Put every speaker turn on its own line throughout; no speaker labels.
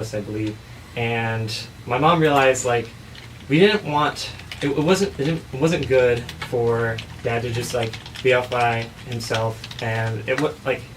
I believe. And my mom realized like we didn't want it wasn't good for dad to just like be off by himself, and it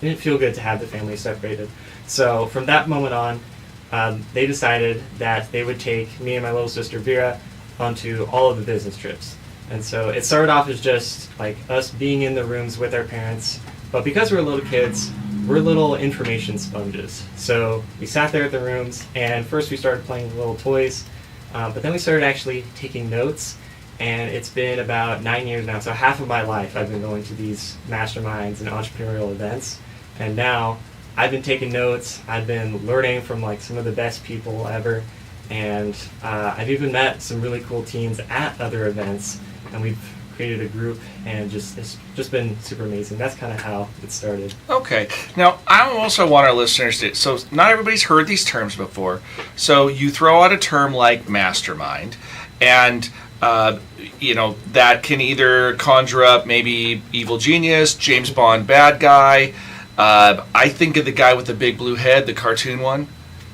didn't feel good to have the family separated. So from that moment on, they decided that they would take me and my little sister Vera onto all of the business trips. And so it started off as just like us being in the rooms with our parents, but because we're little kids, we're little information sponges. So we sat there at the rooms, and first we started playing with little toys, but then we started actually taking notes, and it's been about 9 years now. So half of my life I've been going to these masterminds and entrepreneurial events, and now I've been taking notes. I've been learning from like some of the best people ever, and I've even met some really cool teens at other events, and we've created a group, and it's just been super amazing. That's kind of how it started.
Okay. Now, I also want our listeners to, so not everybody's heard these terms before. So you throw out a term like mastermind, and that can either conjure up maybe evil genius, James Bond bad guy. I think of the guy with the big blue head, the cartoon one.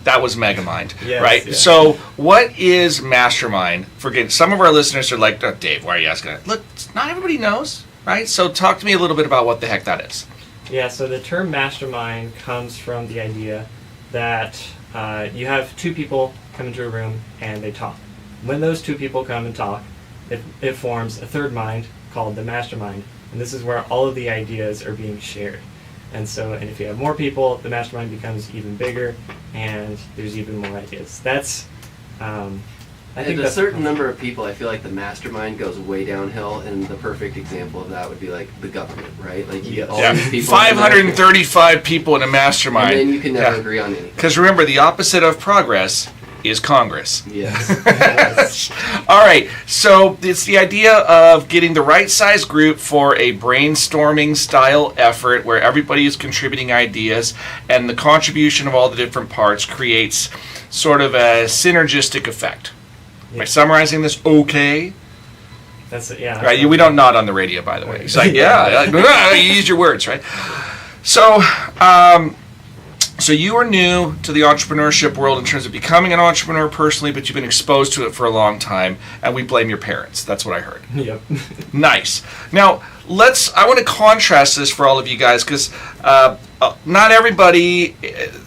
That was Megamind,
yes,
right?
Yes.
So what is mastermind? Forget, some of our listeners are like, oh, Dave, why are you asking that? Look, not everybody knows, right? So talk to me a little bit about what the heck that is.
Yeah, so the term mastermind comes from the idea that you have two people come into a room and they talk. When those two people come and talk, it forms a third mind called the mastermind. And this is where all of the ideas are being shared. And if you have more people, the mastermind becomes even bigger, and there's even more ideas. That's, I think
at a certain number of people, I feel like the mastermind goes way downhill, and the perfect example of that would be like the government, right? Like you get all these people.
535 people in a mastermind.
And then you can never agree on anything.
Because remember, the opposite of progress is Congress.
Yes.
All right, so it's the idea of getting the right size group for a brainstorming style effort where everybody is contributing ideas, and the contribution of all the different parts creates sort of a synergistic effect. Am I summarizing this okay?
That's it, yeah.
Right, we don't nod on the radio, by the way. It's like, yeah, you use your words, right? So, so you are new to the entrepreneurship world in terms of becoming an entrepreneur personally, but you've been exposed to it for a long time, and we blame your parents. That's what I heard.
Yep.
Nice. Now, I want to contrast this for all of you guys, because not everybody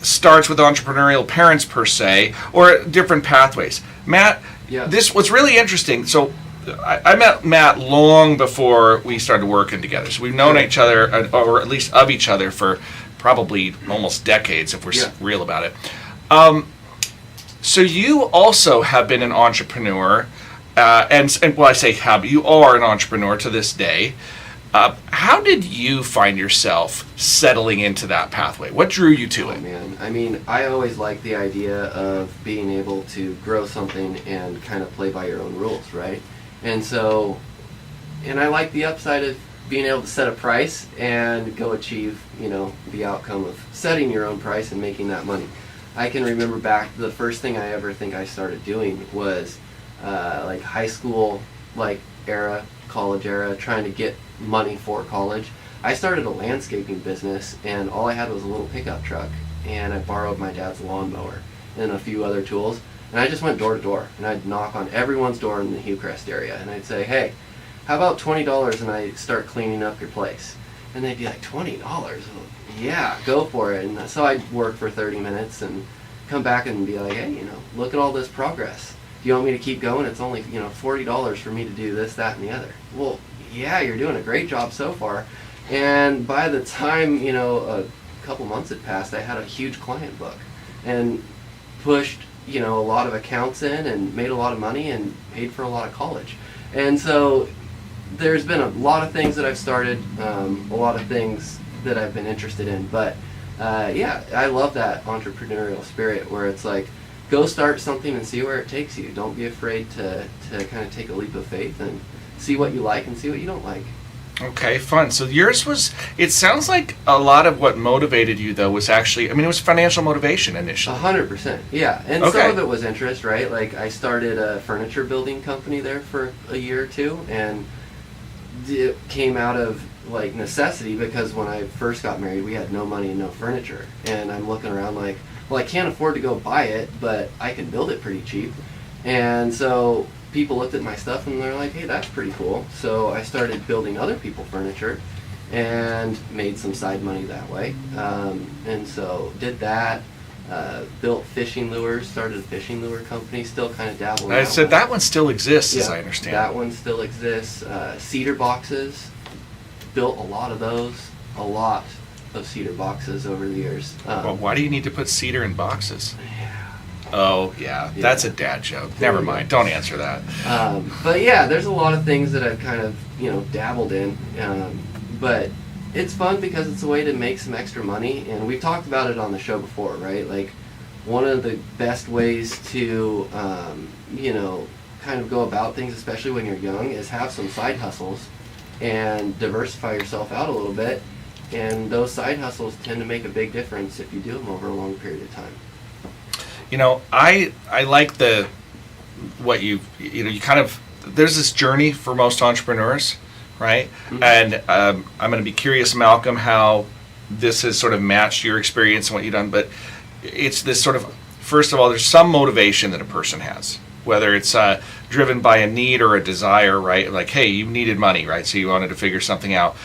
starts with entrepreneurial parents per se, or different pathways. Matt, this was really interesting. So I met Matt long before we started working together. So we've known each other, or at least of each other, for probably almost decades, if we're real about it. So you also have been an entrepreneur, and well, I say have, you are an entrepreneur to this day. How did you find yourself settling into that pathway? What drew you to it?
Man, I mean, I always liked the idea of being able to grow something and kind of play by your own rules, right? And I like the upside of being able to set a price and go achieve, the outcome of setting your own price and making that money. I can remember back, the first thing I ever think I started doing was like high school, era, college era, trying to get money for college. I started a landscaping business, and all I had was a little pickup truck, and I borrowed my dad's lawnmower and a few other tools, and I just went door to door, and I'd knock on everyone's door in the Hillcrest area, and I'd say, hey, how about $20 and I start cleaning up your place? And they'd be like, $20? Yeah, go for it. And so I'd work for 30 minutes and come back and be like, hey, look at all this progress. Do you want me to keep going? It's only, $40 for me to do this, that, and the other. Well, yeah, you're doing a great job so far. And by the time, a couple months had passed, I had a huge client book and pushed, a lot of accounts in and made a lot of money and paid for a lot of college. And so there's been a lot of things that I've started, a lot of things that I've been interested in, but I love that entrepreneurial spirit where it's like, go start something and see where it takes you. Don't be afraid to kind of take a leap of faith and see what you like and see what you don't like.
Okay, fun. So yours was, it sounds like a lot of what motivated you, though, was actually, it was financial motivation initially.
100%, yeah. And some of it was interest, right? Like, I started a furniture building company there for a year or two, and it came out of, necessity, because when I first got married, we had no money and no furniture. And I'm looking around like, well, I can't afford to go buy it, but I can build it pretty cheap. And so people looked at my stuff and they're like, hey, that's pretty cool. So I started building other people furniture and made some side money that way. And so did that. Built fishing lures, started a fishing lure company, still kind of dabbling.
I said that one still exists, as I understand.
That one still exists. Cedar boxes, built a lot of those, a lot of cedar boxes over the years.
Well, why do you need to put cedar in boxes? Oh, yeah, that's a dad joke. Never mind, don't answer that.
But yeah, there's a lot of things that I've kind of, dabbled in. But it's fun because it's a way to make some extra money, and we've talked about it on the show before, right? Like, one of the best ways to, kind of go about things, especially when you're young, is have some side hustles and diversify yourself out a little bit. And those side hustles tend to make a big difference if you do them over a long period of time.
I like you kind of, there's this journey for most entrepreneurs, right?
Mm-hmm.
And I'm going to be curious, Malcolm, how this has sort of matched your experience and what you've done. But it's this sort of, first of all, there's some motivation that a person has, whether it's driven by a need or a desire, right? Like, hey, you needed money, right? So you wanted to figure something out.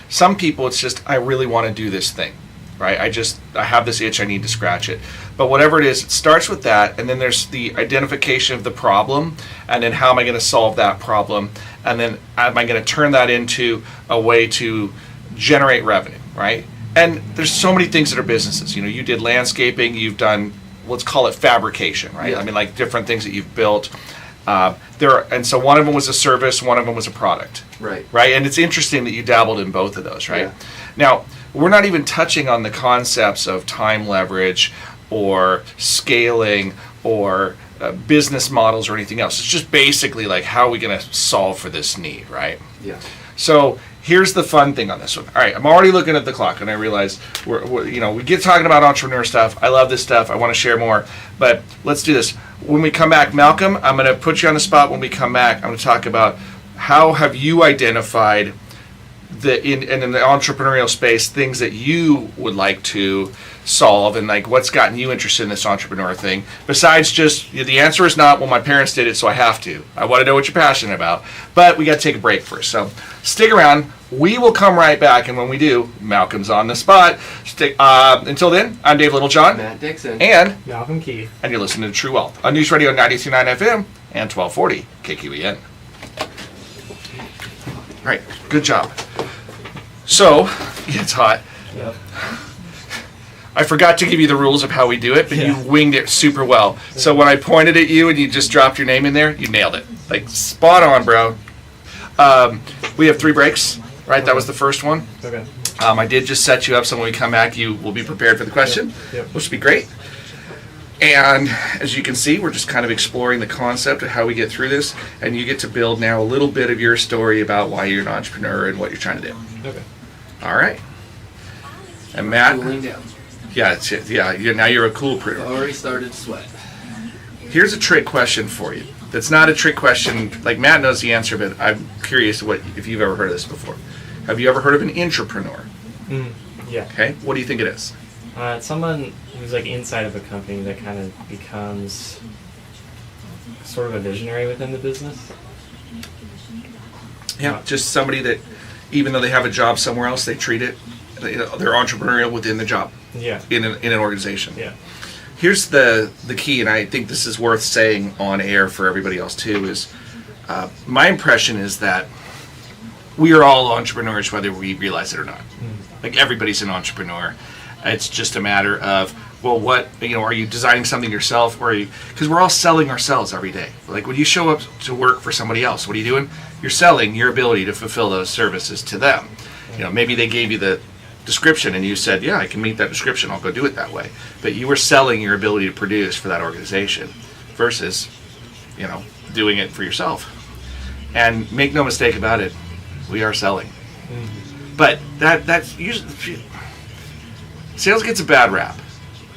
Some people, it's just, I really want to do this thing, right? I have this itch, I need to scratch it. But whatever it is, it starts with that, and then there's the identification of the problem, and then how am I going to solve that problem, and then am I going to turn that into a way to generate revenue, right? And there's so many things that are businesses. You did landscaping, you've done, let's call it fabrication, right?
Yeah.
I mean, like different things that you've built. And so one of them was a service, one of them was a product.
Right.
Right? And it's interesting that you dabbled in both of those, right?
Yeah.
Now, we're not even touching on the concepts of time leverage or scaling or business models or anything else. It's just basically like, how are we going to solve for this need, right?
Yeah.
So here's the fun thing on this one. All right, I'm already looking at the clock, and I realize we get talking about entrepreneur stuff. I love this stuff. I want to share more, but let's do this. When we come back, Malcolm, I'm going to put you on the spot. When we come back, I'm going to talk about how have you identified in the entrepreneurial space things that you would like to solve, and like what's gotten you interested in this entrepreneur thing, besides just the answer is not, well, my parents did it, so I have to. I want to know what you're passionate about, but we got to take a break first, so stick around. We will come right back, and when we do, Malcolm's on the spot. Until then, I'm Dave Littlejohn,
Matt Dixon,
and
Malcolm Keith,
and you're listening to True Wealth on News Radio 92.9 FM and 1240 KQEN. All right, good job. So, it's hot.
Yep.
I forgot to give you the rules of how we do it, but
Yeah.
you winged it super well. So when I pointed at you and you just dropped your name in there, you nailed it. Like, spot on, bro. We have 3 breaks, right? That was the first one.
Okay.
I did just set you up so when we come back, you will be prepared for the question,
Yep.
which would be great. And as you can see, we're just kind of exploring the concept of how we get through this, and you get to build now a little bit of your story about why you're an entrepreneur and what you're trying to do.
Okay.
All right. And Matt,
cooling down.
now you're a cool printer.
Already started to sweat.
Here's a trick question for you. That's not a trick question. Like, Matt knows the answer, but I'm curious if you've ever heard of this before. Have you ever heard of an intrapreneur?
Yeah.
Okay. What do you think it is?
It's someone who's like inside of a company that kind of becomes sort of a visionary within the business.
Yeah. Just somebody that, even though they have a job somewhere else, they treat it, they're entrepreneurial within the job.
Yeah.
In an organization.
Yeah.
Here's the key, and I think this is worth saying on air for everybody else too, is my impression is that we are all entrepreneurs whether we realize it or not. Like, everybody's an entrepreneur. It's just a matter of, well, what, are you designing something yourself, or because we're all selling ourselves every day. Like, when you show up to work for somebody else, what are you doing? You're selling your ability to fulfill those services to them. Maybe they gave you the description and you said, yeah, I can meet that description, I'll go do it that way. But you were selling your ability to produce for that organization versus, doing it for yourself. And make no mistake about it, we are selling. But that's usually, sales gets a bad rap.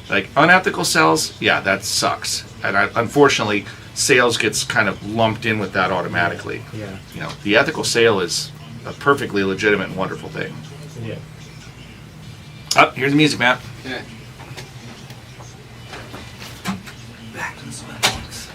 Like, unethical sales, yeah, that sucks. And unfortunately, sales gets kind of lumped in with that automatically.
Yeah.
The ethical sale is a perfectly legitimate and wonderful thing.
Yeah.
Oh, here's the music, Matt.
Okay. Back to the sweatbox.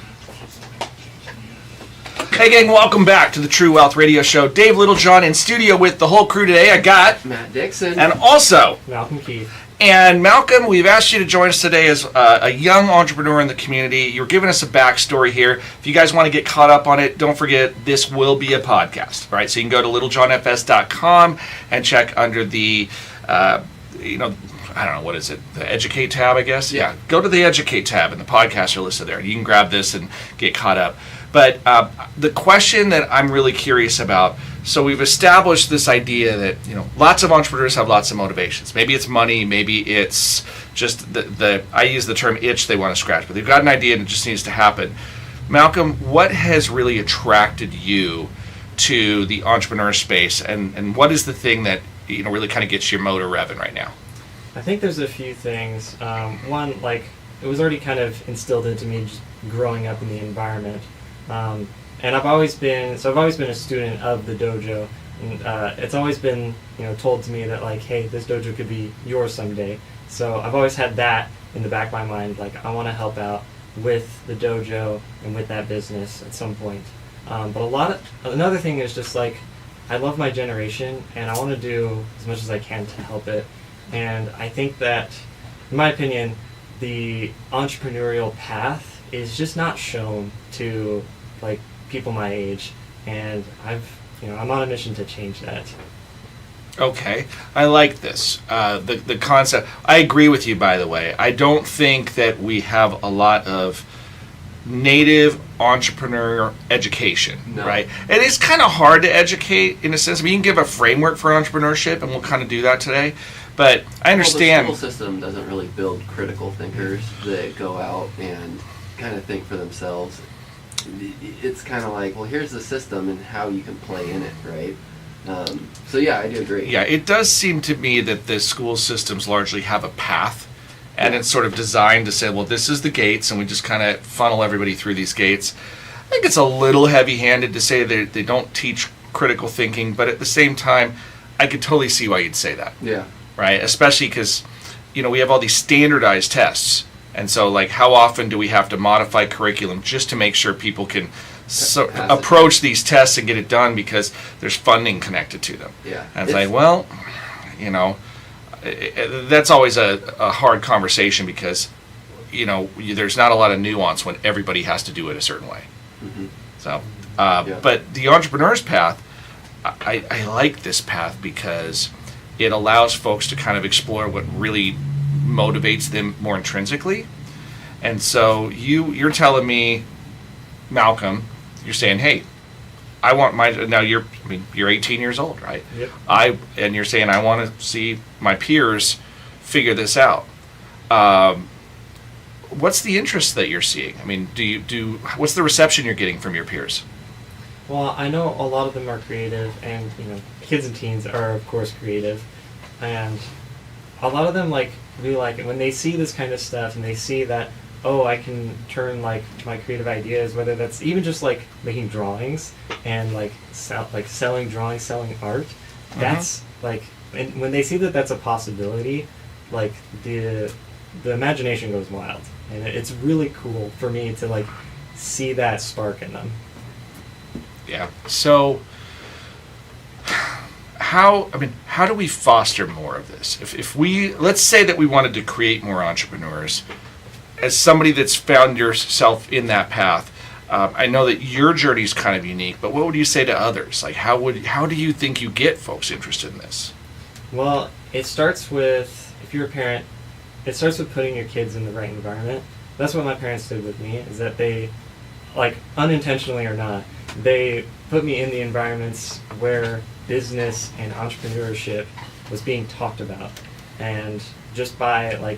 Hey gang, welcome back to the True Wealth Radio Show. Dave Littlejohn in studio with the whole crew today. I got
Matt Dixon.
and also
Malcolm Keith.
And Malcolm, we've asked you to join us today as a young entrepreneur in the community. You're giving us a backstory here. If you guys want to get caught up on it, don't forget this will be a podcast, right? So you can go to littlejohnfs.com and check under the, I don't know, what is it? The Educate tab, I guess? Yeah. Go to the Educate tab and the podcasts are listed there. You can grab this and get caught up. But the question that I'm really curious about, so we've established this idea that, lots of entrepreneurs have lots of motivations. Maybe it's money, maybe it's just I use the term itch they want to scratch, but they've got an idea and it just needs to happen. Malcolm, what has really attracted you to the entrepreneur space, and what is the thing that, really kind of gets your motor revving right now?
I think there's a few things. One, it was already kind of instilled into me just growing up in the environment. And I've always been a student of the dojo, and it's always been told to me that hey, this dojo could be yours someday. So I've always had that in the back of my mind, I want to help out with the dojo and with that business at some point. But another thing is just I love my generation and I want to do as much as I can to help it. And I think that, in my opinion, the entrepreneurial path is just not shown to people my age, and I'm on a mission to change that.
Okay, I like this. The concept. I agree with you, by the way. I don't think that we have a lot of native entrepreneur education, right? It is kind of hard to educate in a sense. I mean, you can give a framework for entrepreneurship, and we'll kind of do that today. But I understand.
Well, the school system doesn't really build critical thinkers that go out and kind of think for themselves. It's kind of well, here's the system and how you can play in it, right? So yeah, I do agree.
Yeah, it does seem to me that the school systems largely have a path, and it's sort of designed to say, well, this is the gates, and we just kind of funnel everybody through these gates. I think it's a little heavy-handed to say that they don't teach critical thinking, but at the same time, I could totally see why you'd say that.
Yeah.
Right? Especially because, we have all these standardized tests. And so, how often do we have to modify curriculum just to make sure people can approach these tests and get it done because there's funding connected to them?
Yeah.
And it's that's always a hard conversation because, there's not a lot of nuance when everybody has to do it a certain way.
Mm-hmm.
So, but the entrepreneur's path, I like this path because it allows folks to kind of explore what really motivates them more intrinsically. And so you're telling me, Malcolm, you're saying, hey, I want you're 18 years old, right?
Yep.
And you're saying I want to see my peers figure this out. What's the interest that you're seeing? I mean, what's the reception you're getting from your peers?
Well, I know a lot of them are creative, and kids and teens are of course creative, and a lot of them really like it when they see this kind of stuff and they see that, oh, I can turn my creative ideas, whether that's even just making drawings and selling drawings, selling art. That's and when they see that that's a possibility, the imagination goes wild, and it's really cool for me to see that spark in them.
Yeah. So how do we foster more of this? If let's say that we wanted to create more entrepreneurs, as somebody that's found yourself in that path, I know that your journey is kind of unique, but what would you say to others? How do you think you get folks interested in this?
Well, it starts with, if you're a parent, it starts with putting your kids in the right environment. That's what my parents did with me, is that they, unintentionally or not, they put me in the environments where business and entrepreneurship was being talked about. And just by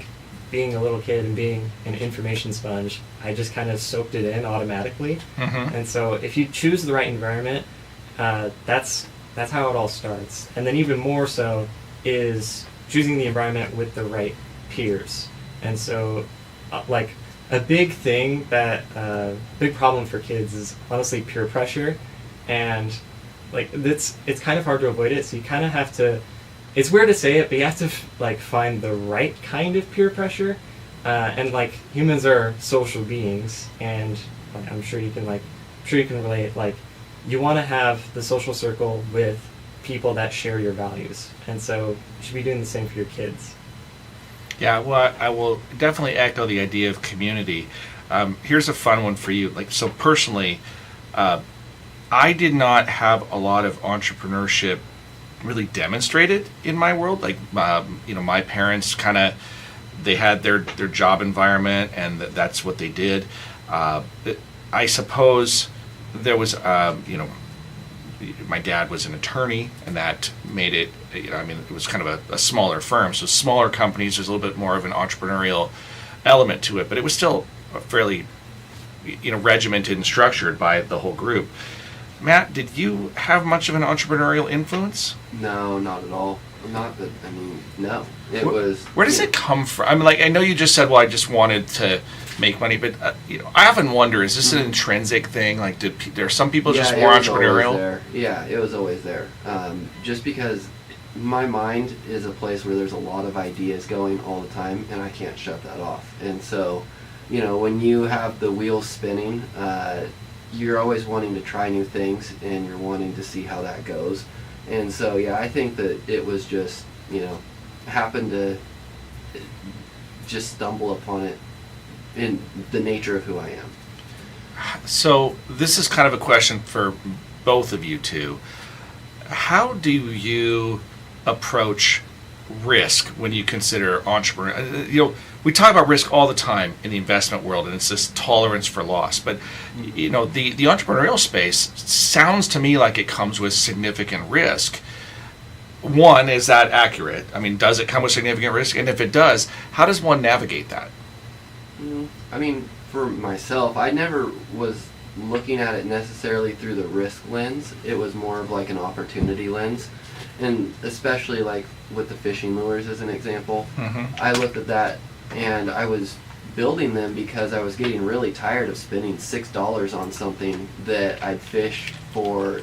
being a little kid and being an information sponge, I just kind of soaked it in automatically.
Mm-hmm.
And so if you choose the right environment, that's how it all starts. And then even more so is choosing the environment with the right peers. And so a big thing that big problem for kids is honestly peer pressure, and it's kind of hard to avoid it. So you kind of have to. It's weird to say it, but you have to find the right kind of peer pressure, and like humans are social beings, and like, I'm sure you can relate. Like, you want to have the social circle with people that share your values, and so you should be doing the same for your kids.
Yeah, well, I will definitely echo the idea of community. Here's a fun one for you. Like, so personally, I did not have a lot of entrepreneurship really demonstrated in my world. Like, my parents they had their job environment, and that's what they did. I suppose there was, my dad was an attorney, and that made it, it was kind of a smaller firm. So smaller companies, there's a little bit more of an entrepreneurial element to it, but it was still fairly, regimented and structured by the whole group. Matt, did you have much of an entrepreneurial influence?
No, not at all. Not that, no.
Where does it come from? I know you just said, well, I just wanted to make money, but, I often wonder, is this an intrinsic thing? Like, there are some people just more entrepreneurial?
Yeah, it was always there. Just because my mind is a place where there's a lot of ideas going all the time, and I can't shut that off. And so, when you have the wheels spinning, you're always wanting to try new things, and you're wanting to see how that goes. And so, yeah, I think that it was just, happened to just stumble upon it in the nature of who I am.
So this is kind of a question for both of you two. How do you approach risk when you consider entrepreneur? We talk about risk all the time in the investment world, and it's this tolerance for loss. But the entrepreneurial space sounds to me like it comes with significant risk. One, is that accurate? Does it come with significant risk? And if it does, how does one navigate that?
For myself, I never was looking at it necessarily through the risk lens. It was more of like an opportunity lens. And especially like with the fishing lures as an example, I looked at that and I was building them because I was getting really tired of spending $6 on something that I'd fish for,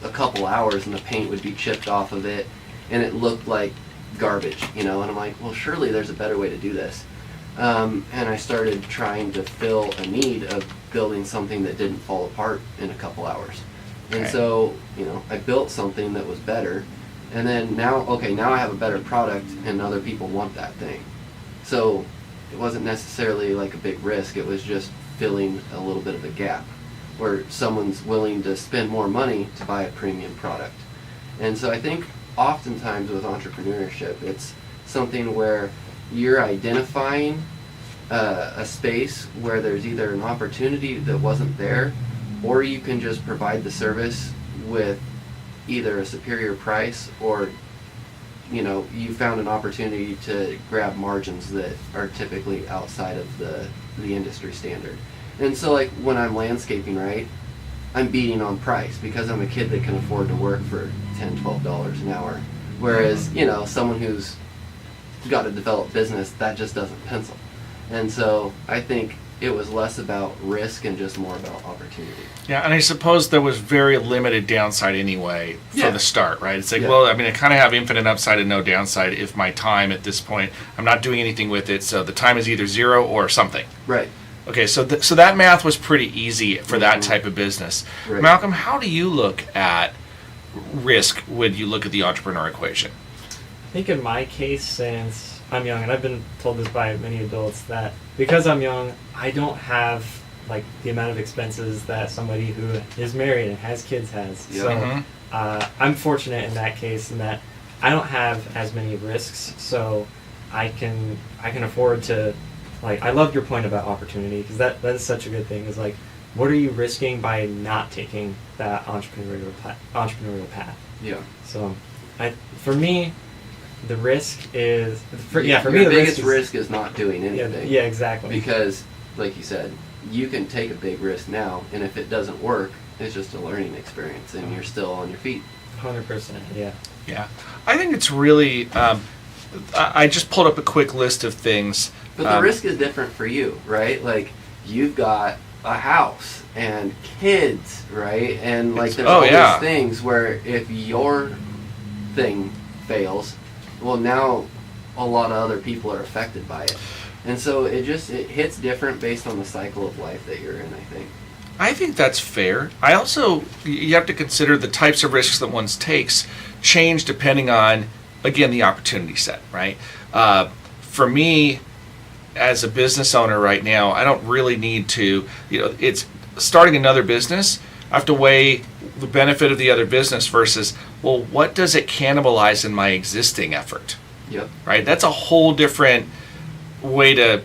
a couple hours, and the paint would be chipped off of it and it looked like garbage, and I'm like, well, surely there's a better way to do this. And I started trying to fill a need of building something that didn't fall apart in a couple hours. And
Okay.
so, I built something that was better, and then now I have a better product and other people want that thing. So it wasn't necessarily like a big risk, it was just filling a little bit of a gap where someone's willing to spend more money to buy a premium product. And so I think oftentimes with entrepreneurship, it's something where you're identifying a space where there's either an opportunity that wasn't there, or you can just provide the service with either a superior price, or you found an opportunity to grab margins that are typically outside of the industry standard. And so like when I'm landscaping, right, I'm beating on price because I'm a kid that can afford to work for $10, $12 an hour. Whereas, someone who's got a developed business, that just doesn't pencil. And so I think it was less about risk and just more about opportunity.
Yeah, and I suppose there was very limited downside anyway for the start, right? It's like, I kind of have infinite upside and no downside if my time at this point, I'm not doing anything with it, so the time is either zero or something.
Right.
Okay, so that math was pretty easy for that type of business.
Right.
Malcolm, how do you look at risk when you look at the entrepreneur equation?
I think in my case, since I'm young, and I've been told this by many adults, that because I'm young, I don't have like the amount of expenses that somebody who is married and has kids has.
Yeah.
So I'm fortunate in that case in that I don't have as many risks, so I can afford to, like, I love your point about opportunity, because that is such a good thing, is like, what are you risking by not taking that entrepreneurial path?
Yeah.
So for me, the risk is for me
Your
the
biggest
risk
risk is not doing anything.
Yeah, exactly.
Because, like you said, you can take a big risk now, and if it doesn't work, it's just a learning experience, and you're still on your feet.
100%. Yeah.
Yeah. I think it's really, I just pulled up a quick list of things.
But the risk is different for you, right? Like, you've got a house and kids, right? And like there's all these things where if your thing fails, well, now a lot of other people are affected by it. And so it hits different based on the cycle of life that you're in, I think.
I think that's fair. I also, you have to consider the types of risks that one takes change depending on, again, the opportunity set, right? For me, as a business owner right now, I don't really need to, it's starting another business. I have to weigh the benefit of the other business versus, well, what does it cannibalize in my existing effort?
Yep.
Right? That's a whole different way to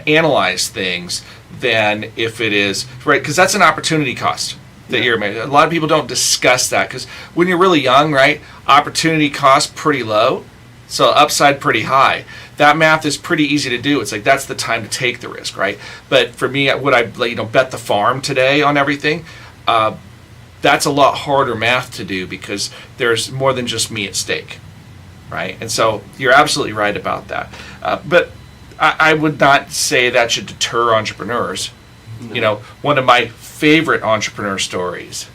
analyze things than if it is, right? Because that's an opportunity cost that you're making. A lot of people don't discuss that because when you're really young, right, opportunity cost pretty low, so upside pretty high. That math is pretty easy to do. It's like that's the time to take the risk, right? But for me, would I bet the farm today on everything? That's a lot harder math to do because there's more than just me at stake, right? And so you're absolutely right about that. But I would not say that should deter entrepreneurs.
No.
One of my favorite entrepreneur stories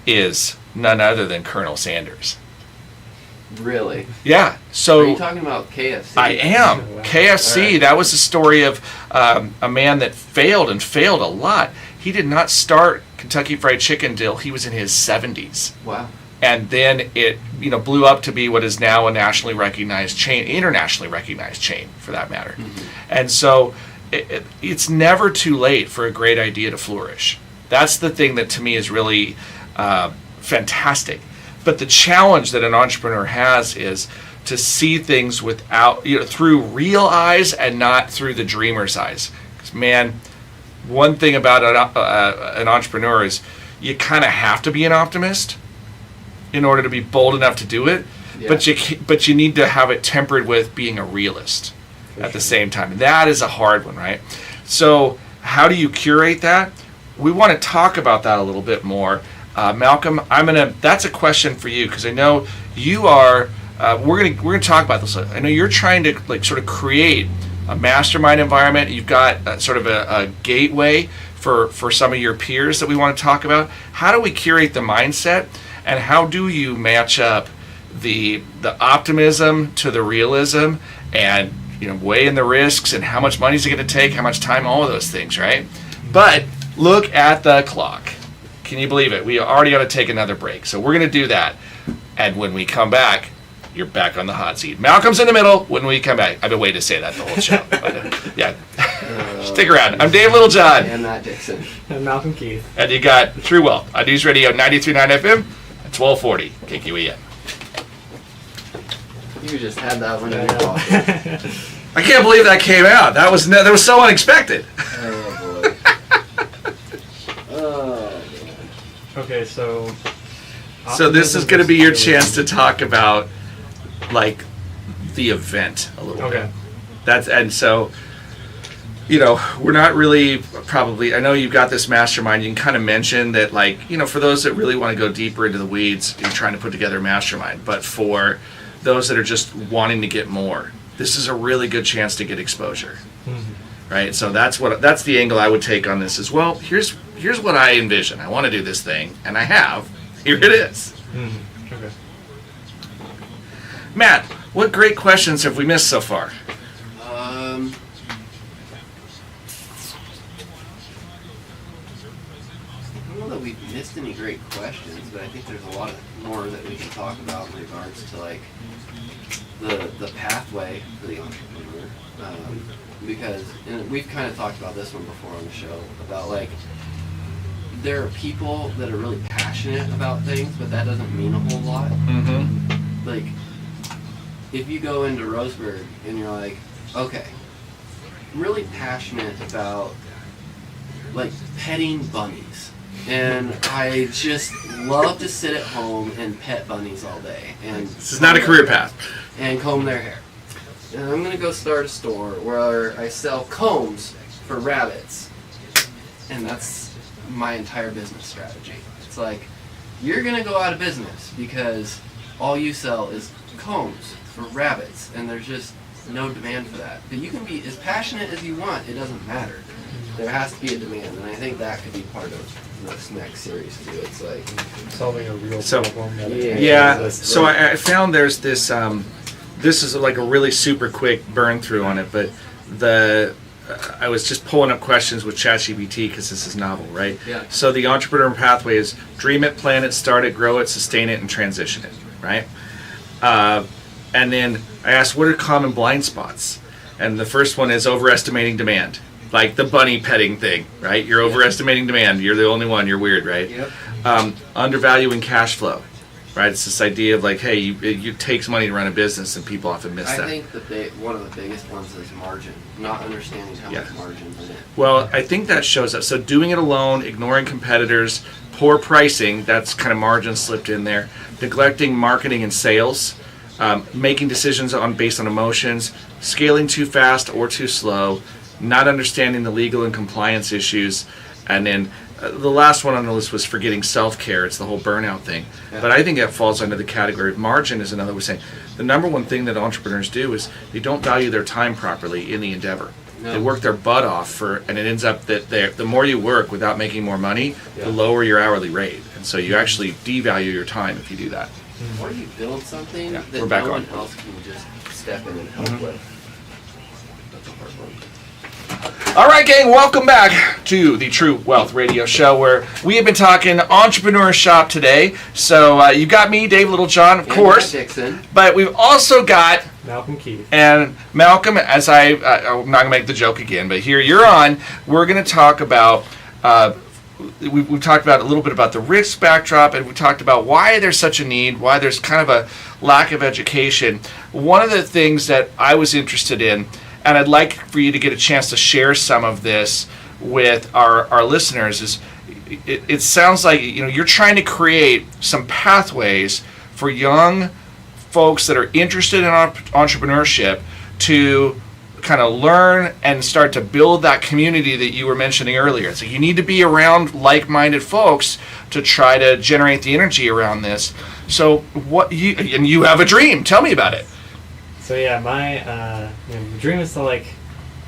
is none other than Colonel Sanders.
Really?
Yeah. So
are you talking about KFC?
I am. KFC,
All right.
that was the story of a man that failed a lot. He did not start Kentucky Fried Chicken till he was in his 70s.
Wow.
And then it blew up to be what is now a nationally recognized chain, internationally recognized chain for that matter.
Mm-hmm.
And so it's never too late for a great idea to flourish. That's the thing that to me is really fantastic. But the challenge that an entrepreneur has is to see things without through real eyes and not through the dreamer's eyes. 'Cause man, one thing about an entrepreneur is you kind of have to be an optimist in order to be bold enough to do it,
Yeah.
but you need to have it tempered with being a realist at the same time. That is a hard one, right? So how do you curate that? We want to talk about that a little bit more. Malcolm, that's a question for you because I know you are. We're gonna talk about this. I know you're trying to sort of create a mastermind environment. You've got sort of a gateway for some of your peers that we want to talk about. How do we curate the mindset? And how do you match up the optimism to the realism and weigh in the risks and how much money is it going to take, how much time, all of those things, right? But look at the clock. Can you believe it? We already got to take another break. So we're going to do that. And when we come back, you're back on the hot seat. Malcolm's in the middle when we come back. I've been waiting to say that the whole show. But, yeah. Stick around. I'm Dave Littlejohn.
And Matt Dixon.
And Malcolm Keith.
And you got True Wealth on News Radio 93.9 FM at 1240 KQEN.
You just had that one in your pocket.
I can't believe that came out. That was so unexpected.
Oh boy. Oh man.
Okay, so.
So this is going to be your chance to talk about the event a little bit.
Okay.
And so we're not really probably, I know you've got this mastermind, you can kind of mention that for those that really want to go deeper into the weeds, you're trying to put together a mastermind, but for those that are just wanting to get more, this is a really good chance to get exposure. Mm-hmm. Right? So that's the angle I would take on this as well. Here's what I envision. I want to do this thing, and I have. Here it is.
Mm-hmm. Okay.
Matt, what great questions have we missed so far?
I don't know that we've missed any great questions, but I think there's a lot more that we can talk about in regards to the pathway for the entrepreneur. Because we've kind of talked about this one before on the show about there are people that are really passionate about things, but that doesn't mean a whole lot.
Mm-hmm.
If you go into Roseburg and you're like, okay, I'm really passionate about petting bunnies, and I just love to sit at home and pet bunnies all day. And
this is not a career path.
And comb their hair. And I'm gonna go start a store where I sell combs for rabbits, and that's my entire business strategy. It's you're gonna go out of business because all you sell is combs for rabbits, and there's just no demand for that. But you can be as passionate as you want, it doesn't matter. There has to be a demand, and I think that could be part of this next series too. It's
solving a real problem.
So I found there's this, this is a really super quick burn through on it, but I was just pulling up questions with ChatGPT because this is novel, right?
Yeah.
So the entrepreneur pathway is dream it, plan it, start it, grow it, sustain it, and transition it, right? And then I asked, what are common blind spots? And the first one is overestimating demand, like the bunny petting thing, right? You're overestimating demand. You're the only one. You're weird, right?
Yep.
Undervaluing cash flow, right? It's this idea of like, hey, it takes money to run a business, and people often miss that.
I think one of the biggest ones is margin, not understanding how much margin's in it.
Well, I think that shows up. So doing it alone, ignoring competitors, poor pricing, that's kind of margin slipped in there. Neglecting marketing and sales, making decisions based on emotions, scaling too fast or too slow, not understanding the legal and compliance issues, and then the last one on the list was forgetting self-care. It's the whole burnout thing.
Yeah.
But I think that falls under the category of margin is another way of saying the number one thing that entrepreneurs do is they don't value their time properly in the endeavor.
No.
They work their butt off and it ends up that the more you work without making more money,
Yeah.
the lower your hourly rate. And so you actually devalue your time if you do that.
Or you build something
Yeah,
that
we're back
no
on.
one else can just step in and help with. That's a hard one.
All right, gang, welcome back to the True Wealth Radio Show, where we have been talking entrepreneur shop today. So you've got me, Dave Littlejohn, of
And
course,
Matt Dixon.
but we've also got
Malcolm Keith.
and Malcolm. As I'm not gonna make the joke again, but here you're on. We're gonna talk about. We've talked about a little bit about the risk backdrop, and we talked about why there's such a need, why there's kind of a lack of education. One of the things that I was interested in, and I'd like for you to get a chance to share some of this with our listeners, is it sounds like you're trying to create some pathways for young folks that are interested in entrepreneurship to kind of learn and start to build that community that you were mentioning earlier. So you need to be around like-minded folks to try to generate the energy around this. So you have a dream. Tell me about it.
So yeah, my dream is to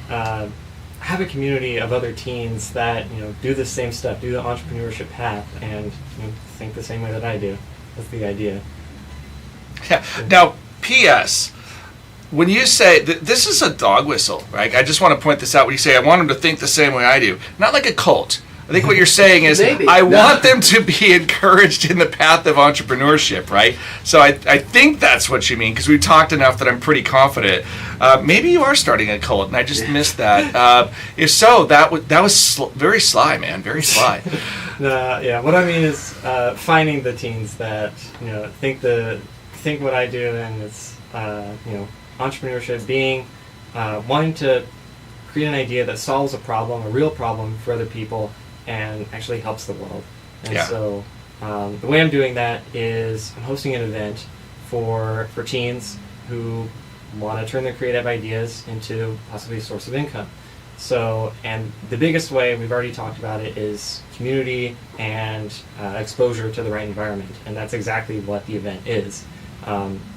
have a community of other teens that do the same stuff, do the entrepreneurship path, and think the same way that I do. That's the idea.
Yeah. Now, P.S. When you say this is a dog whistle, right? I just want to point this out. When you say I want them to think the same way I do, not like a cult. I think what you're saying is
Maybe.
I want them to be encouraged in the path of entrepreneurship, right? So I think that's what you mean, because we've talked enough that I'm pretty confident. Maybe you are starting a cult, and I just missed that. If so, that was very sly, man, very sly.
Yeah, what I mean is finding the teens that think what I do, and it's entrepreneurship being wanting to create an idea that solves a problem, a real problem for other people, and actually helps the world. And so the way I'm doing that is I'm hosting an event for teens who want to turn their creative ideas into possibly a source of income. So, and the biggest way, we've already talked about it, is community and exposure to the right environment. And that's exactly what the event is.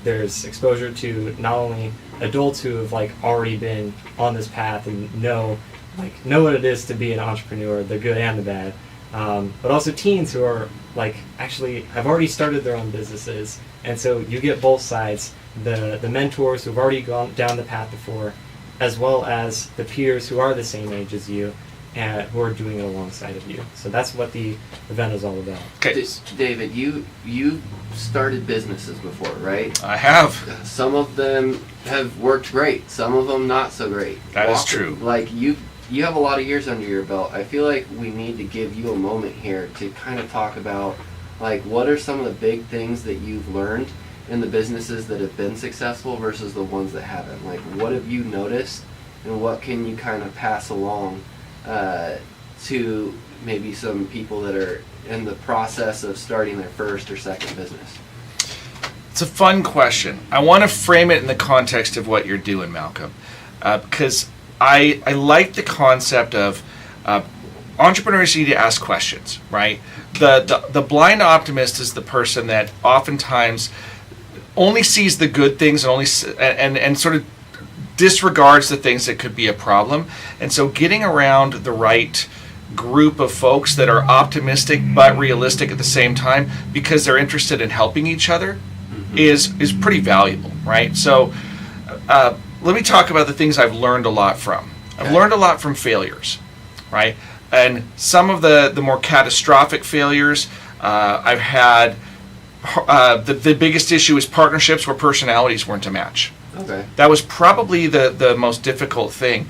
There's exposure to not only adults who have already been on this path and know what it is to be an entrepreneur, the good and the bad, but also teens who are actually have already started their own businesses, and so you get both sides, the mentors who've already gone down the path before, as well as the peers who are the same age as you and who are doing it alongside of you. So that's what the event is all about.
Okay.
David, you started businesses before, right?
I have.
Some of them have worked great, some of them not so great.
That is true.
You have a lot of years under your belt. I feel like we need to give you a moment here to kind of talk about what are some of the big things that you've learned in the businesses that have been successful versus the ones that haven't. What have you noticed, and what can you kind of pass along to maybe some people that are in the process of starting their first or second business?
It's a fun question. I want to frame it in the context of what you're doing, Malcolm, because I like the concept of entrepreneurs need to ask questions, right? The blind optimist is the person that oftentimes only sees the good things and sort of disregards the things that could be a problem. And so getting around the right group of folks that are optimistic but realistic at the same time, because they're interested in helping each other, is pretty valuable, right? So let me talk about the things I've learned a lot from. I've learned a lot from failures, right? And some of the more catastrophic failures I've had, the biggest issue is partnerships where personalities weren't a match.
Okay.
That was probably the most difficult thing.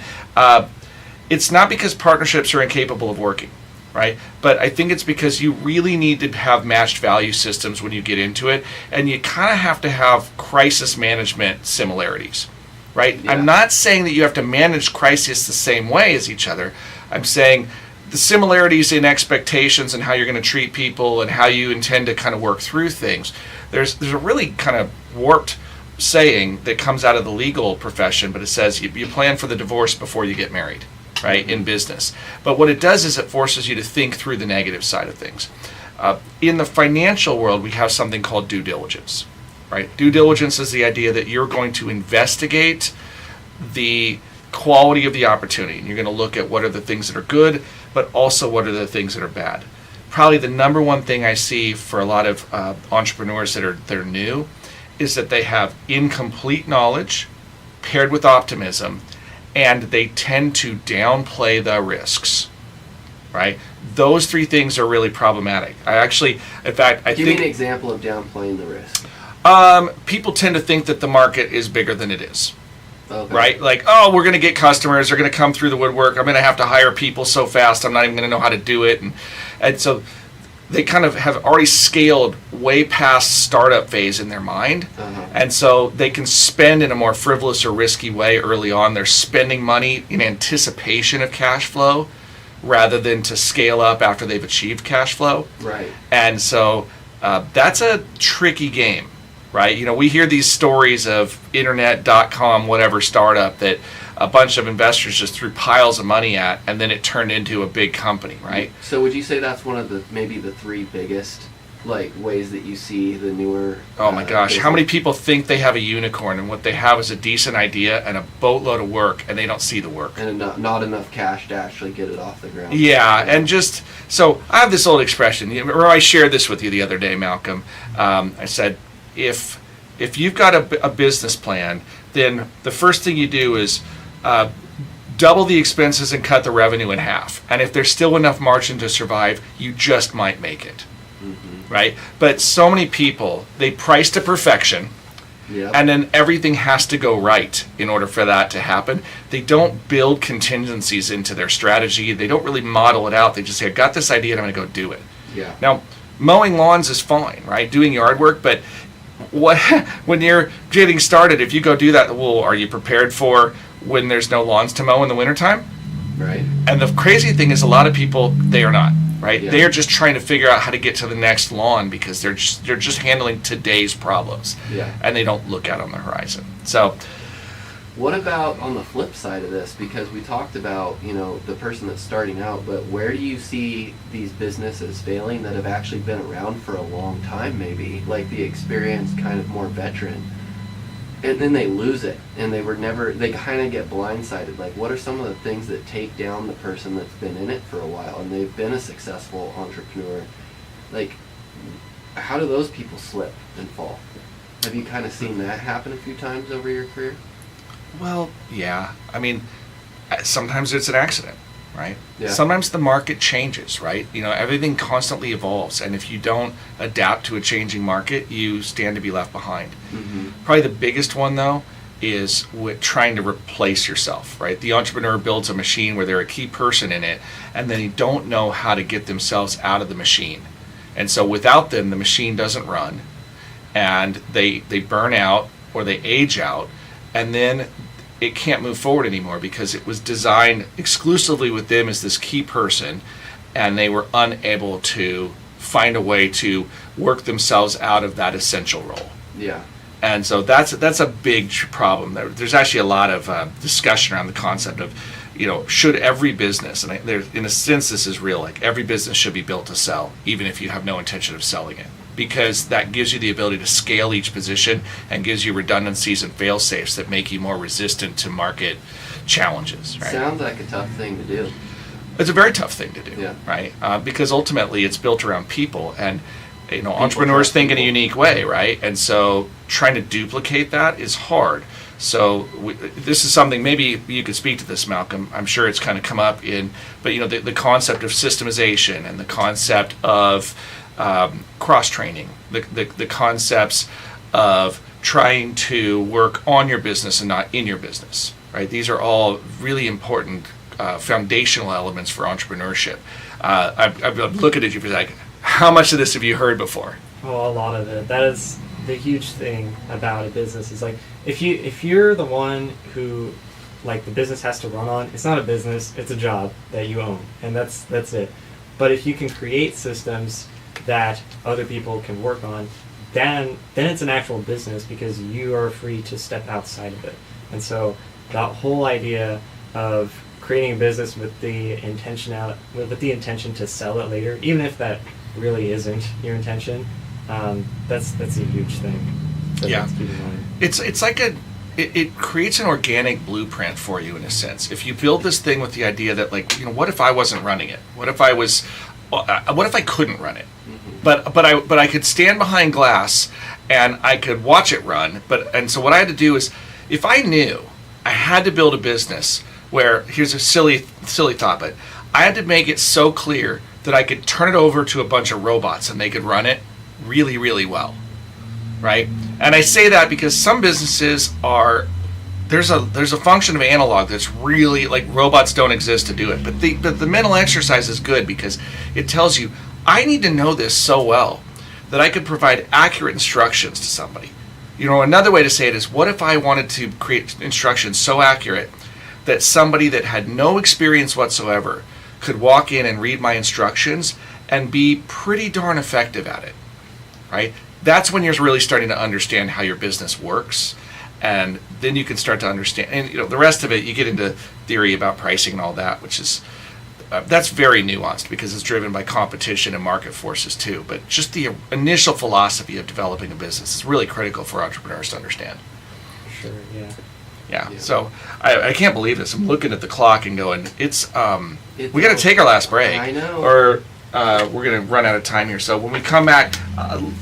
It's not because partnerships are incapable of working, right? But I think it's because you really need to have matched value systems when you get into it, and you kind of have to have crisis management similarities, right?
Yeah.
I'm not saying that you have to manage crisis the same way as each other. I'm saying the similarities in expectations and how you're going to treat people and how you intend to kind of work through things. There's a really kind of warped saying that comes out of the legal profession, but it says you plan for the divorce before you get married, right, in business. But what it does is it forces you to think through the negative side of things. In the financial world, we have something called due diligence, right? Due diligence is the idea that you're going to investigate the quality of the opportunity, and you're going to look at what are the things that are good, but also what are the things that are bad. Probably the number one thing I see for a lot of entrepreneurs that are new is that they have incomplete knowledge paired with optimism, and they tend to downplay the risks, right? Those three things are really problematic. Give
me an example of downplaying the risk.
People tend to think that the market is bigger than it is.
Okay.
Right? Like, oh, we're going to get customers. They're going to come through the woodwork. I'm going to have to hire people so fast. I'm not even going to know how to do it. And so they kind of have already scaled way past startup phase in their mind.
Uh-huh.
And so they can spend in a more frivolous or risky way early on. They're spending money in anticipation of cash flow rather than to scale up after they've achieved cash flow.
Right.
And so that's a tricky game. Right, we hear these stories of internet.com, whatever startup that a bunch of investors just threw piles of money at, and then it turned into a big company, right?
So would you say that's one of maybe the three biggest ways that you see the newer?
Oh my gosh,
business?
how many people think they have a unicorn and what they have is a decent idea and a boatload of work, and they don't see the work?
And not enough cash to actually get it off the ground.
Yeah, and so I have this old expression. I shared this with you the other day, Malcolm. I said, if you've got a business plan, then the first thing you do is double the expenses and cut the revenue in half. And if there's still enough margin to survive, you just might make it.
Mm-hmm.
Right? But so many people, they price to perfection,
Yep.
and then everything has to go right in order for that to happen. They don't build contingencies into their strategy. They don't really model it out. They just say, I got this idea and I'm going to go do it.
Yeah.
Now, mowing lawns is fine, right? Doing yard work, but when you're getting started, if you go do that, well, are you prepared for when there's no lawns to mow in the wintertime?
Right.
And the crazy thing is a lot of people, they are not, right?
Yeah.
They are just trying to figure out how to get to the next lawn because they're just handling today's problems.
Yeah.
And they don't look out on the horizon. So
What about on the flip side of this? Because we talked about, the person that's starting out, but where do you see these businesses failing that have actually been around for a long time, maybe, like the experienced kind of more veteran, and then they lose it, and they kind of get blindsided. Like, what are some of the things that take down the person that's been in it for a while and they've been a successful entrepreneur? Like, how do those people slip and fall? Have you kind of seen that happen a few times over your career?
well, yeah. I mean, sometimes it's an accident, right?
Yeah.
Sometimes the market changes, right? Everything constantly evolves, and if you don't adapt to a changing market, you stand to be left behind.
Mm-hmm.
Probably the biggest one, though, is with trying to replace yourself, right? The entrepreneur builds a machine where they're a key person in it, and then they don't know how to get themselves out of the machine. And so without them, the machine doesn't run, and they burn out or they age out, and then it can't move forward anymore because it was designed exclusively with them as this key person, and they were unable to find a way to work themselves out of that essential role.
Yeah.
And so that's a big problem. There's actually a lot of discussion around the concept of, should every business, and in a sense this is real, like every business should be built to sell, even if you have no intention of selling it. Because that gives you the ability to scale each position and gives you redundancies and fail safes that make you more resistant to market challenges. Right?
Sounds like a tough thing to do.
It's a very tough thing to do,
Yeah.
right? Because ultimately it's built around people, and entrepreneurs think in a unique way, right? And so trying to duplicate that is hard. So this is something, maybe you could speak to this, Malcolm. I'm sure it's kind of come up but the concept of systemization and the concept of cross-training, the concepts of trying to work on your business and not in your business, right? These are all really important foundational elements for entrepreneurship. I'm looking at you for like, how much of this have you heard before?
Well, a lot of it. That is the huge thing about a business is like if you're the one who like the business has to run on, it's not a business, it's a job that you own, and that's it. But if you can create systems that other people can work on, then it's an actual business because you are free to step outside of it. And so that whole idea of creating a business with the intention to sell it later, even if that really isn't your intention, that's a huge thing. So
Yeah.
let's keep in mind.
It's like it creates an organic blueprint for you in a sense. If you build this thing with the idea that like, what if I wasn't running it? What if I couldn't run it? But I could stand behind glass and I could watch it run. And so what I had to do is, if I knew I had to build a business where, here's a silly thought, but I had to make it so clear that I could turn it over to a bunch of robots and they could run it really, really well, right? And I say that because some businesses there's a function of analog that's really, like, robots don't exist to do it. But the mental exercise is good because it tells you, I need to know this so well that I could provide accurate instructions to somebody. Another way to say it is, what if I wanted to create instructions so accurate that somebody that had no experience whatsoever could walk in and read my instructions and be pretty darn effective at it, right? That's when you're really starting to understand how your business works, and then you can start to understand. And the rest of it, you get into theory about pricing and all that, which is that's very nuanced because it's driven by competition and market forces too. But just the initial philosophy of developing a business is really critical for entrepreneurs to understand.
Sure, yeah.
Yeah. So I can't believe this. I'm looking at the clock and going, we got to take our last break.
I know.
Or we're going to run out of time here. So when we come back,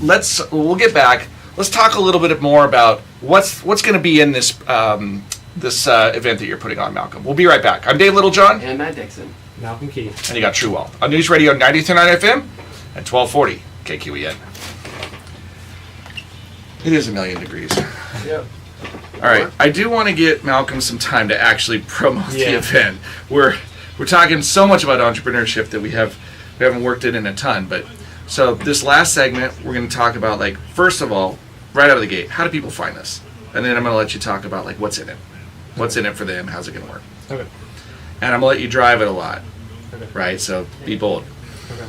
we'll get back. Let's talk a little bit more about what's going to be in this event that you're putting on, Malcolm. We'll be right back. I'm Dave Littlejohn.
And Matt Dixon.
Malcolm Key.
And you got True Wealth on News Radio 93.9 FM and 1240 KQEN. It is a million degrees.
Yep.
All right, I do want to get Malcolm some time to actually promote the event. We're talking so much about entrepreneurship that we haven't worked it in a ton. But so this last segment, we're going to talk about, like, first of all, right out of the gate, how do people find this? And then I'm going to let you talk about, like, what's in it. What's in it for them? How's it going to work?
Okay.
And I'm going to let you drive it a lot,
Okay.
right? So be bold.
Okay.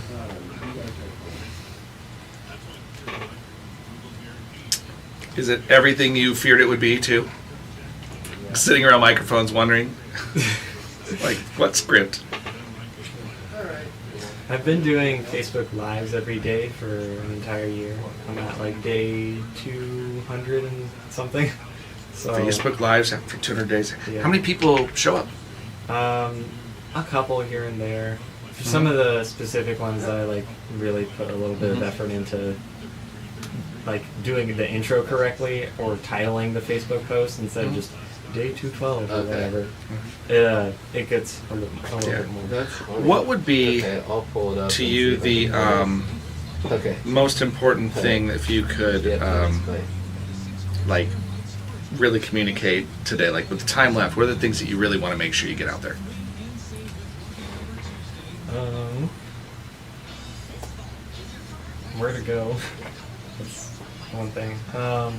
Is it everything you feared it would be, too? Sitting around microphones wondering, like, what script?
I've been doing Facebook Lives every day for an entire year. I'm at like day 200 and something. So
Facebook Lives for 200 days.
Yeah.
How many people show up?
a couple here and there. For some of the specific ones that I like really put a little bit of effort into, like doing the intro correctly or titling the Facebook post instead of just day 212 or whatever. It gets a little bit more.
That's funny.
What would be
Okay, I'll pull it up
to
and
you
see if I
the
can okay.
most important thing if you could
Yeah, display.
like really communicate today, like with the time left? What are the things that you really want to make sure you get out there?
Where to go? That's one thing. I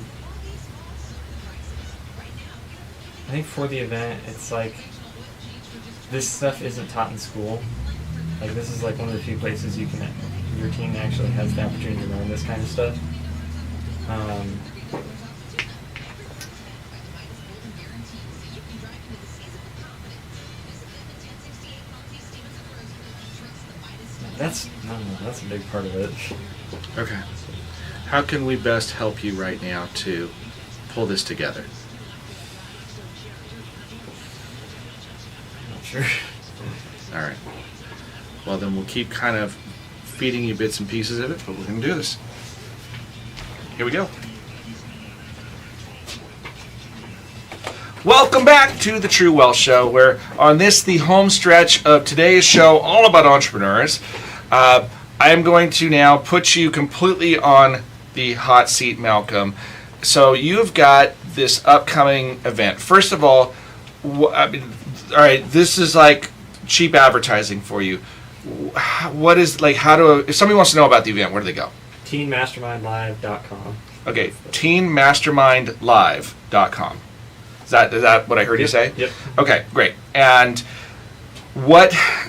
think for the event, it's like this stuff isn't taught in school. Like this is like one of the few places your team actually has the opportunity to learn this kind of stuff. That's a big part of it.
Okay. How can we best help you right now to pull this together?
Not sure.
All right. Well, then we'll keep kind of feeding you bits and pieces of it, but we're going to do this. Here we go. Welcome back to the True Wealth Show, where on this, the home stretch of today's show, all about entrepreneurs, I am going to now put you completely on the hot seat, Malcolm. So you've got this upcoming event. First of all, all right, this is like cheap advertising for you. What is, like, if somebody wants to know about the event, where do they go?
teenmastermindlive.com.
Okay, teenmastermindlive.com. Is that what I heard you say?
Yep.
Okay, great. And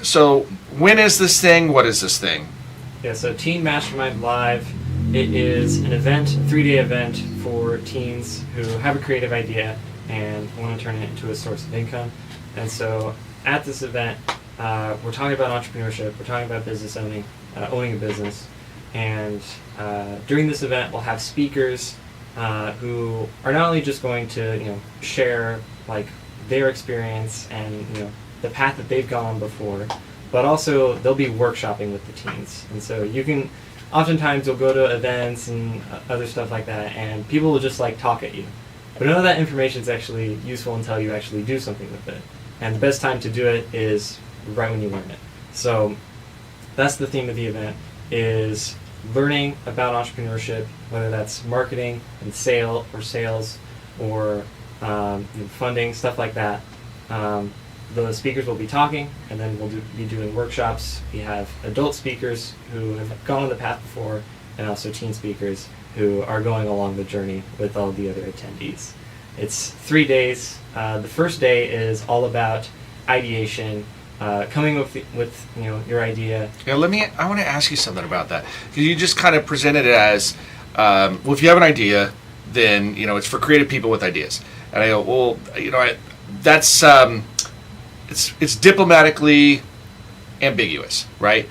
so when is this thing? What is this thing?
Yeah, so Teen Mastermind Live, it is an event, a 3-day event for teens who have a creative idea and want to turn it into a source of income. And so at this event, we're talking about entrepreneurship, we're talking about business owning a business. And during this event, we'll have speakers who are not only just going to, share like their experience and the path that they've gone before, but also they'll be workshopping with the teens. And so oftentimes you'll go to events and other stuff like that, and people will just like talk at you. But none of that information is actually useful until you actually do something with it. And the best time to do it is right when you learn it. So that's the theme of the event, is learning about entrepreneurship, whether that's marketing and sales or funding, stuff like that. The speakers will be talking, and then we'll be doing workshops. We have adult speakers who have gone on the path before, and also teen speakers who are going along the journey with all the other attendees. It's 3 days. The first day is all about ideation, coming with your idea.
Yeah, I want to ask you something about that, because you just kind of presented it as, well, if you have an idea, then it's for creative people with ideas. And I go, well, that's it's diplomatically ambiguous, right?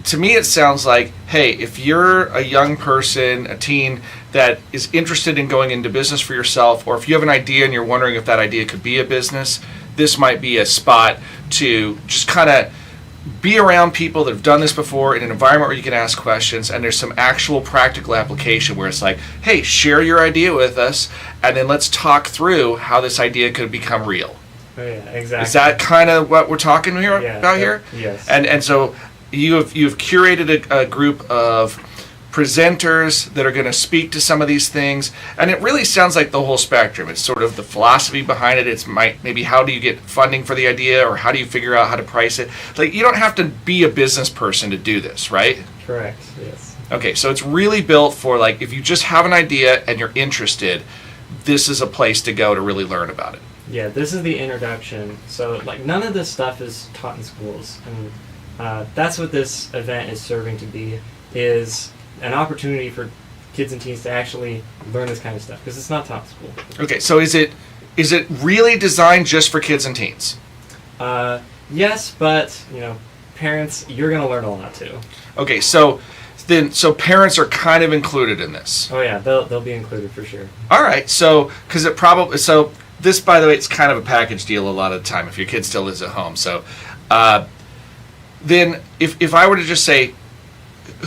To me, it sounds like, hey, if you're a young person, a teen that is interested in going into business for yourself, or if you have an idea and you're wondering if that idea could be a business, this might be a spot to just kind of be around people that have done this before in an environment where you can ask questions, and there's some actual practical application where it's like, hey, share your idea with us, and then let's talk through how this idea could become real.
Oh, yeah, exactly.
Is that kind of what we're talking about here?
Yes.
And so you've curated a group of presenters that are going to speak to some of these things, and it really sounds like the whole spectrum. It's sort of the philosophy behind it. It's maybe how do you get funding for the idea, or how do you figure out how to price it. Like, you don't have to be a business person to do this, right?
Correct. Yes.
Okay, so it's really built for, like, if you just have an idea and you're interested, this is a place to go to really learn about it.
Yeah, this is the introduction. So, like, none of this stuff is taught in schools, and that's what this event is serving to be, is an opportunity for kids and teens to actually learn this kind of stuff, because it's not taught in school.
Okay, so is it really designed just for kids and teens?
Yes, but parents, you're going to learn a lot too.
Okay, so parents are kind of included in this.
Oh yeah, they'll be included for sure.
All right, so this, by the way, it's kind of a package deal a lot of the time if your kid still lives at home. So then if I were to just say,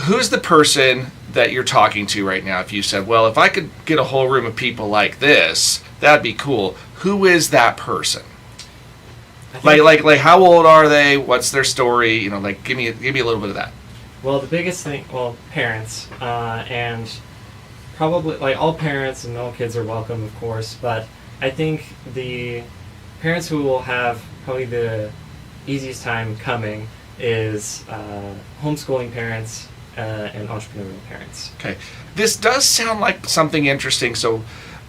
who's the person that you're talking to right now? If you said, well, if I could get a whole room of people like this, that'd be cool. Who is that person? Like how old are they? What's their story? Give me a little bit of that.
Well, the biggest thing, parents, and probably like all parents and all kids are welcome, of course, but I think the parents who will have probably the easiest time coming is homeschooling parents and entrepreneurial parents.
Okay. This does sound like something interesting. So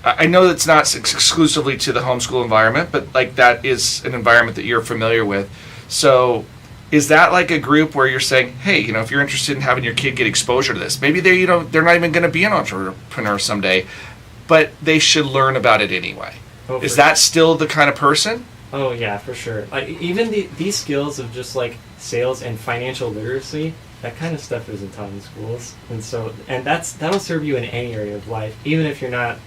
I know it's not exclusively to the homeschool environment, but like that is an environment that you're familiar with. So is that like a group where you're saying, hey, if you're interested in having your kid get exposure to this, maybe they're not even going to be an entrepreneur someday, but they should learn about it anyway. Is that still the kind of person?
Oh yeah, for sure. Like even these skills of just like sales and financial literacy, that kind of stuff isn't taught in schools, and that'll serve you in any area of life. Even if you're not,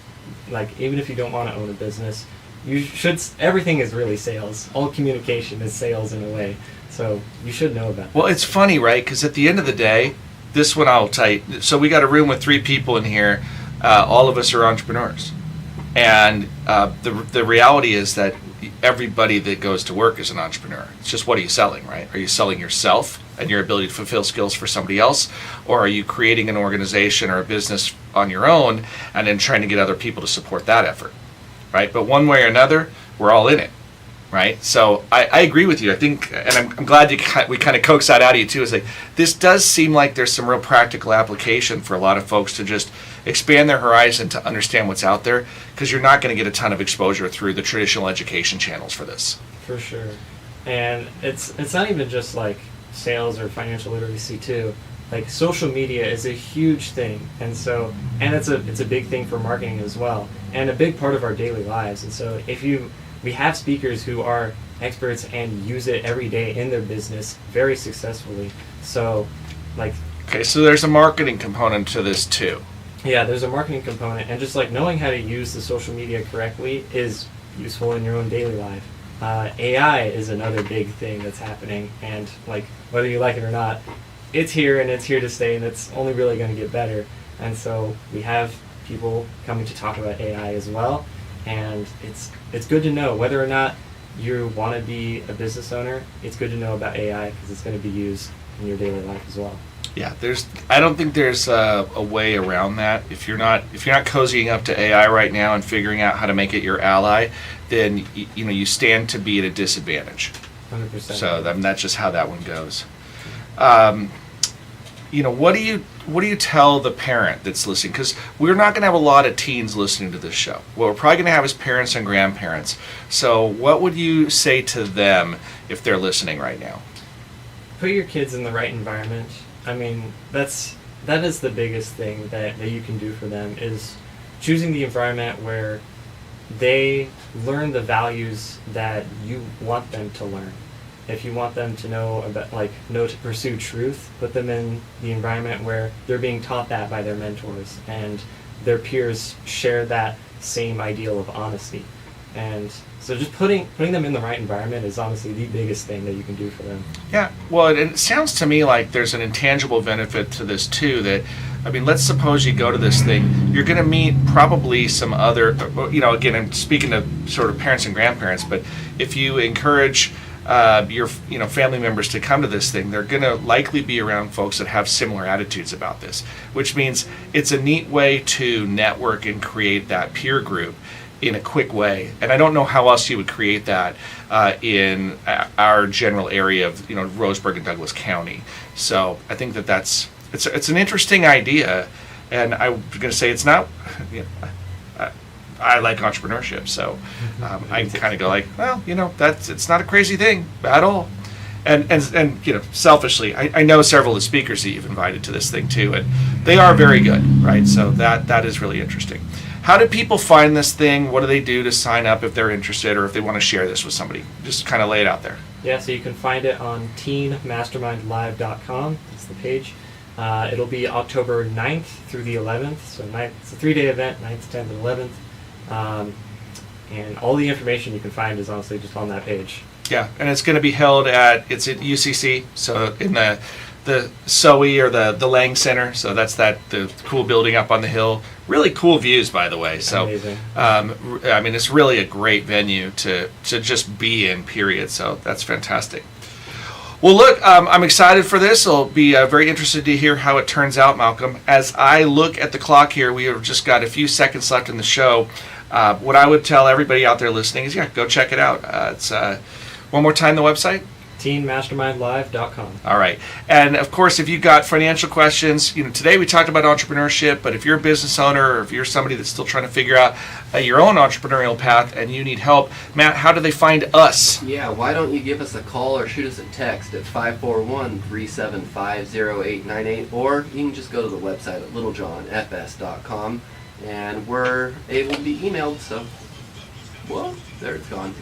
even if you don't want to own a business, you should. Everything is really sales. All communication is sales in a way. So you should know about that.
Well, it's funny, right? Because at the end of the day, this one I'll tell you. So we got a room with 3 people in here. All of us are entrepreneurs. And the reality is that everybody that goes to work is an entrepreneur. It's just, what are you selling, right? Are you selling yourself and your ability to fulfill skills for somebody else? Or are you creating an organization or a business on your own and then trying to get other people to support that effort, right? But one way or another, we're all in it, right? So I agree with you. I think, and I'm glad we kind of coaxed that out of you too, is like, this does seem like there's some real practical application for a lot of folks to just expand their horizon to understand what's out there, because you're not going to get a ton of exposure through the traditional education channels for this.
For sure. And it's not even just like sales or financial literacy too. Like, social media is a huge thing, and it's a big thing for marketing as well, and a big part of our daily lives. And so we have speakers who are experts and use it every day in their business very successfully. So, like,
okay, so there's a marketing component to this too.
Yeah, there's a marketing component, and just like knowing how to use the social media correctly is useful in your own daily life. AI is another big thing that's happening, and like, whether you like it or not, it's here, and it's here to stay, and it's only really going to get better. And so we have people coming to talk about AI as well, and it's good to know whether or not you want to be a business owner. It's good to know about AI because it's going to be used in your daily life as well.
Yeah, I don't think there's a way around that. If you're not cozying up to AI right now and figuring out how to make it your ally, then you stand to be at a disadvantage.
100%.
So that's just how that one goes. What do you tell the parent that's listening? Because we're not going to have a lot of teens listening to this show. What we're probably going to have is parents and grandparents. So what would you say to them if they're listening right now?
Put your kids in the right environment. I mean, that is the biggest thing that you can do for them, is choosing the environment where they learn the values that you want them to learn. If you want them to know to pursue truth, put them in the environment where they're being taught that by their mentors and their peers share that same ideal of honesty. And so just putting them in the right environment is honestly the biggest thing that you can do for them. Yeah,
well, it sounds to me like there's an intangible benefit to this too. That, I mean, let's suppose you go to this thing, you're going to meet probably some other, again, I'm speaking to sort of parents and grandparents, but if you encourage your family members to come to this thing, they're going to likely be around folks that have similar attitudes about this, which means it's a neat way to network and create that peer group in a quick way. And I don't know how else you would create that in our general area of Roseburg and Douglas County. So I think it's an interesting idea, and I was going to say it's not. I like entrepreneurship, so I kind of go like, well, it's not a crazy thing at all. And selfishly, I know several of the speakers that you've invited to this thing too, and they are very good, right? So that is really interesting. How do people find this thing? What do they do to sign up if they're interested or if they want to share this with somebody? Just kind of lay it out there.
Yeah, so you can find it on teenmastermindlive.com. That's the page. It'll be October 9th through the 11th. So it's a 3-day event, 9th, 10th, and 11th. And all the information you can find is honestly just on that page.
Yeah, and it's going to be held it's at UCC, so in the SOE or the Lang Center. So that's the cool building up on the hill. Really cool views, by the way. So,
amazing.
I mean, it's really a great venue to just be in, period. So that's fantastic. Well, look, I'm excited for this. I'll be very interested to hear how it turns out, Malcolm. As I look at the clock here, we have just got a few seconds left in the show. What I would tell everybody out there listening is, go check it out. It's one more time, the website?
teenmastermindlive.com.
All right. And of course, if you've got financial questions, today we talked about entrepreneurship, but if you're a business owner or if you're somebody that's still trying to figure out your own entrepreneurial path and you need help, Matt, how do they find us?
Yeah, why don't you give us a call or shoot us a text at 541-375-0898, or you can just go to the website at littlejohnfs.com, and we're able to be emailed, so, well, there it's gone.